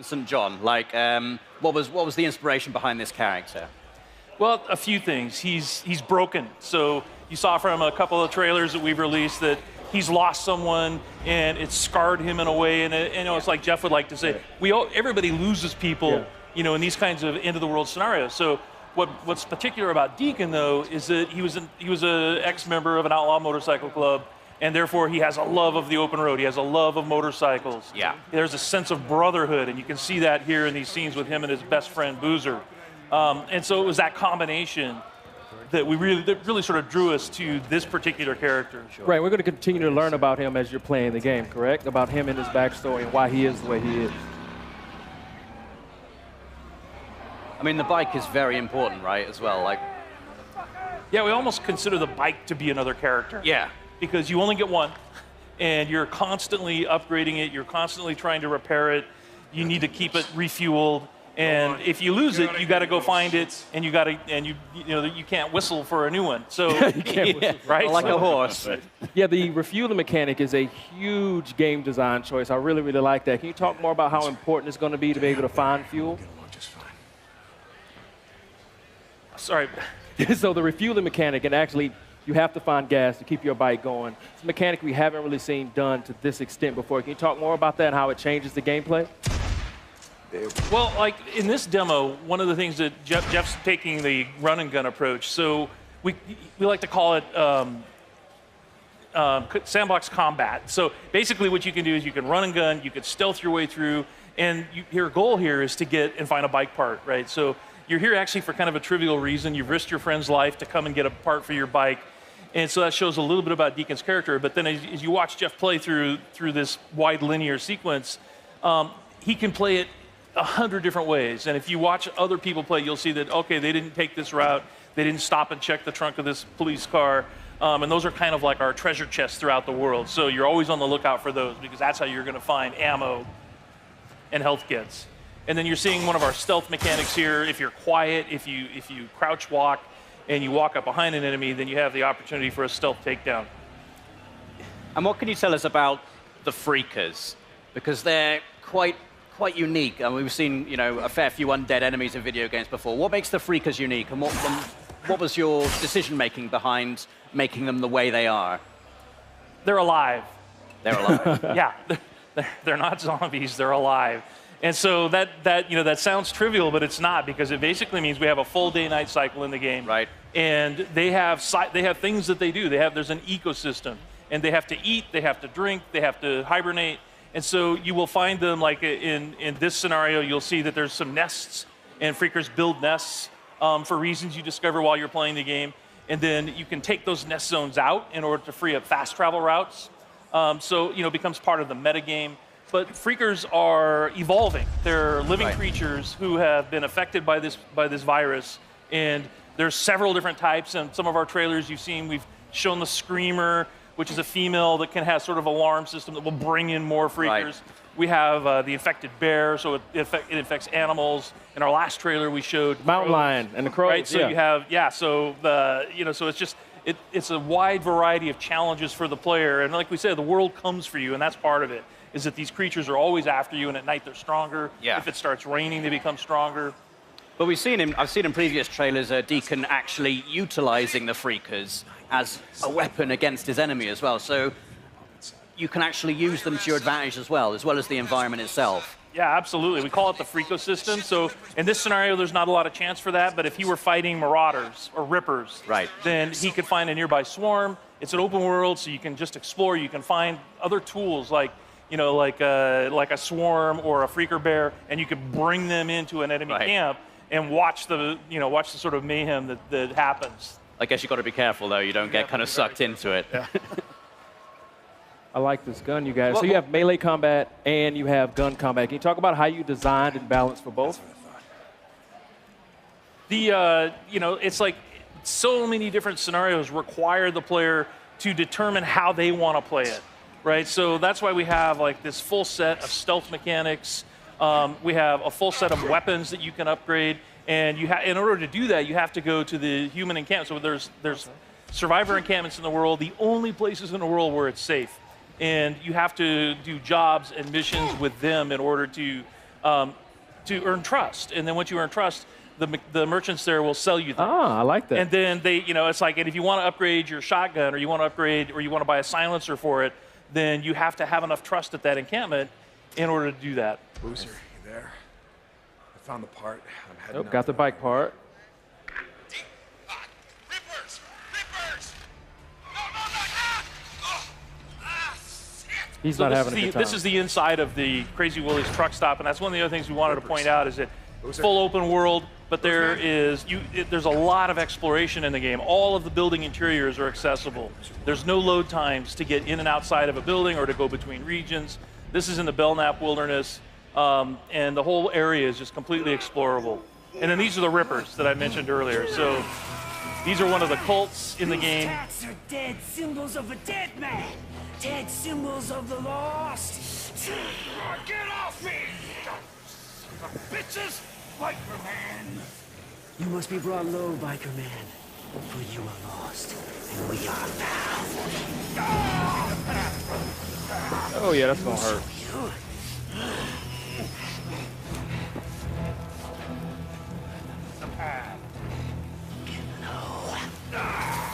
St. John? Like, what was the inspiration behind this character? Well, a few things. He's broken. So you saw from a couple of trailers that we've released that he's lost someone and it's scarred him in a way. And it's like Jeff would like to say, everybody loses people, in these kinds of end of the world scenarios. So what's particular about Deacon though is that he was an ex-member of an outlaw motorcycle club. And therefore, he has a love of the open road. He has a love of motorcycles. Yeah. There's a sense of brotherhood, and you can see that here in these scenes with him and his best friend, Boozer. And so it was that combination that really sort of drew us to this particular character. Right, we're going to continue to learn about him as you're playing the game, correct? About him and his backstory and why he is the way he is. I mean, the bike is very important, right, as well? Like, yeah, we almost consider the bike to be another character. yeah. Because you only get one, and you're constantly upgrading it. You're constantly trying to repair it. You need to keep it refueled, and if you lose it, you got to go find it, and you can't whistle for a new one. So You can't whistle. right, Like a horse. Yeah, the refueling mechanic is a huge game design choice. I really, really like that. Can you talk more about how important it's going to be able to find fuel? Sorry. So the refueling mechanic, and actually you have to find gas to keep your bike going. It's a mechanic we haven't really seen done to this extent before. Can you talk more about that and how it changes the gameplay? Well, like in this demo, one of the things that Jeff's taking the run and gun approach. So we like to call it sandbox combat. So basically what you can do is you can run and gun, you can stealth your way through, and your goal here is to get and find a bike part, right? So you're here actually for kind of a trivial reason. You've risked your friend's life to come and get a part for your bike. And so that shows a little bit about Deacon's character. But then as you watch Jeff play through this wide linear sequence, he can play it 100 different ways. And if you watch other people play, you'll see that, okay, they didn't take this route. They didn't stop and check the trunk of this police car. And those are kind of like our treasure chests throughout the world. So you're always on the lookout for those because that's how you're going to find ammo and health kits. And then you're seeing one of our stealth mechanics here. If you're quiet, if you crouch walk, and you walk up behind an enemy, then you have the opportunity for a stealth takedown. And what can you tell us about the Freakers? Because they're quite unique. I mean, we've seen, a fair few undead enemies in video games before. What makes the Freakers unique, and what was your decision-making behind making them the way they are? They're alive. They're alive. Yeah, they're not zombies, they're alive. And so that sounds trivial, but it's not, because it basically means we have a full day-night cycle in the game. Right. And they have things that they do. There's an ecosystem, and they have to eat, they have to drink, they have to hibernate. And so you will find them, like in this scenario, you'll see that there's some nests, and Freakers build nests for reasons you discover while you're playing the game. And then you can take those nest zones out in order to free up fast travel routes. So it becomes part of the metagame. But Freakers are evolving. They're living creatures who have been affected by this virus, and there's several different types. And some of our trailers you've seen, we've shown the Screamer, which is a female that can have sort of alarm system that will bring in more Freakers. Right. We have the infected bear, so it infects animals. In our last trailer, we showed mountain lion and the crows. Right, so you have so it's just it's a wide variety of challenges for the player. And like we said, the world comes for you, and that's part of it. Is that these creatures are always after you, and at night they're stronger. Yeah. If it starts raining, they become stronger. But I've seen in previous trailers Deacon actually utilizing the Freakers as a weapon against his enemy as well. So you can actually use them to your advantage as well as the environment itself. Yeah, absolutely. We call it the Freakosystem. So in this scenario, there's not a lot of chance for that. But if he were fighting Marauders or Rippers, then he could find a nearby swarm. It's an open world, so you can just explore. You can find other tools like a swarm or a freaker bear, and you can bring them into an enemy camp and watch the sort of mayhem that happens. I guess you've got to be careful though, you don't get kind of sucked into it. Yeah. I like this gun, you guys. So you have melee combat and you have gun combat. Can you talk about how you designed and balanced for both? It's like so many different scenarios require the player to determine how they want to play it. Right, so that's why we have like this full set of stealth mechanics. We have a full set of weapons that you can upgrade, and in order to do that, you have to go to the human encampment. So there's survivor encampments in the world, the only places in the world where it's safe, and you have to do jobs and missions with them in order to to earn trust. And then once you earn trust, the merchants there will sell you things. Ah, I like that. And then they, it's like, and if you want to upgrade your shotgun, or you want to upgrade, or you want to buy a silencer for it, then you have to have enough trust at that encampment in order to do that. Boozer, you there? I found the part. I'm heading Oh, got the bike part. Rippers! Rippers! No, no, no! Ah! Oh! Ah, shit! He's So not this having is a the, good time. this is the inside of the Crazy Willie's truck stop, and that's one of the other things we wanted to point out is that full open world, but there's a lot of exploration in the game. All of the building interiors are accessible. There's no load times to get in and outside of a building or to go between regions. This is in the Belknap Wilderness, and the whole area is just completely explorable. And then these are the Rippers that I mentioned earlier. So these are one of the cults in the game. Tats are dead symbols of a dead man. Dead symbols of the lost. Get off me! Bitches! Biker man! You must be brought low, biker man. For you are lost, and we are found. Oh yeah, that's gonna hurt.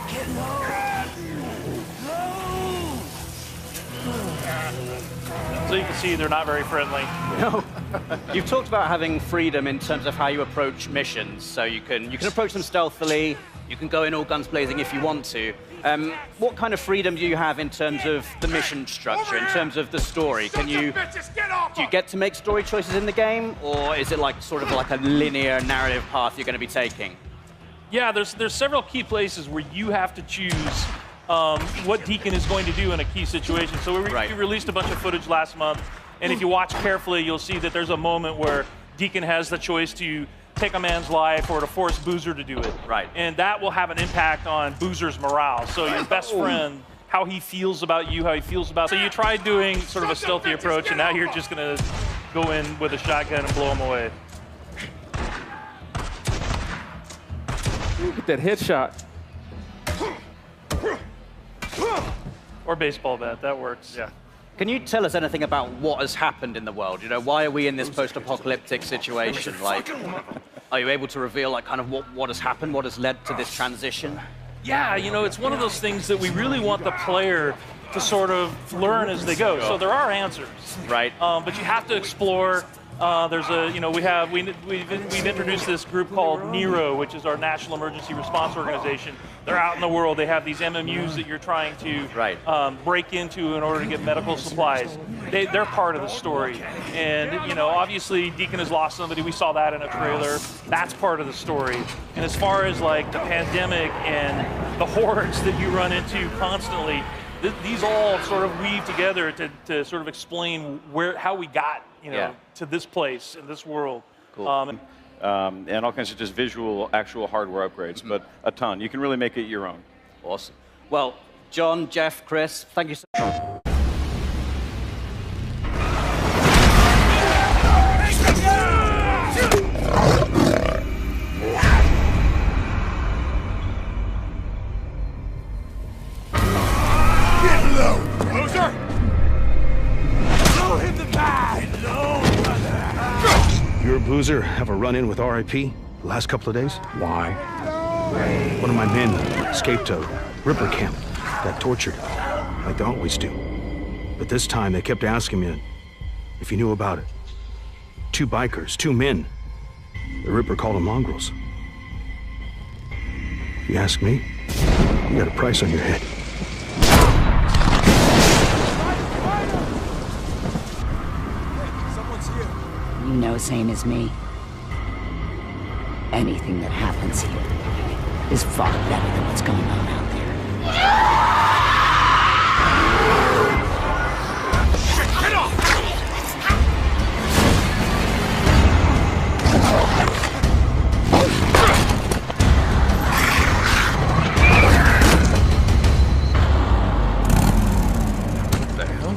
Get low! Low! So you can see they're not very friendly. No. You've talked about having freedom in terms of how you approach missions. So you can approach them stealthily. You can go in all guns blazing if you want to. What kind of freedom do you have in terms of the mission structure, in terms of the story? Can you do you get to make story choices in the game, or is it like sort of like a linear narrative path you're going to be taking? Yeah, there's several key places where you have to choose what Deacon is going to do in a key situation. So we released a bunch of footage last month, and if you watch carefully, you'll see that there's a moment where Deacon has the choice to take a man's life or to force Boozer to do it. Right. And that will have an impact on Boozer's morale. So your best friend, how he feels about you, how he feels about. So you tried doing sort of a stealthy approach, and now you're just going to go in with a shotgun and blow him away. Look at that headshot. Or baseball bat, that works. Yeah. Can you tell us anything about what has happened in the world? Why are we in this post-apocalyptic situation? Like, are you able to reveal like kind of what has happened, what has led to this transition? Yeah, it's one of those things that we really want the player to sort of learn as they go. So there are answers, Right. but you have to explore. There's a, we've introduced this group called NERO, which is our National Emergency Response Organization. They're out in the world. They have these MMUs that you're trying to break into in order to get medical supplies. They're part of the story. And, obviously Deacon has lost somebody. We saw that in a trailer. That's part of the story. And as far as like the pandemic and the hordes that you run into constantly, these all sort of weave together to sort of explain how we got to this place in this world. Cool. And all kinds of just visual, actual hardware upgrades, but a ton. You can really make it your own. Awesome. Well, John, Jeff, Chris, thank you so much. You or Boozer have a run-in with RIP the last couple of days? Why? One of my men escaped a Ripper camp, got tortured, like they always do. But this time they kept asking me if you knew about it. 2 bikers, 2 men. The Ripper called them mongrels. You ask me, you got a price on your head. You know same as me. Anything that happens here is far better than what's going on out there. Get off! What the hell?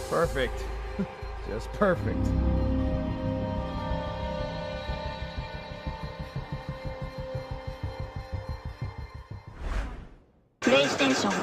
Perfect. Just perfect. PlayStation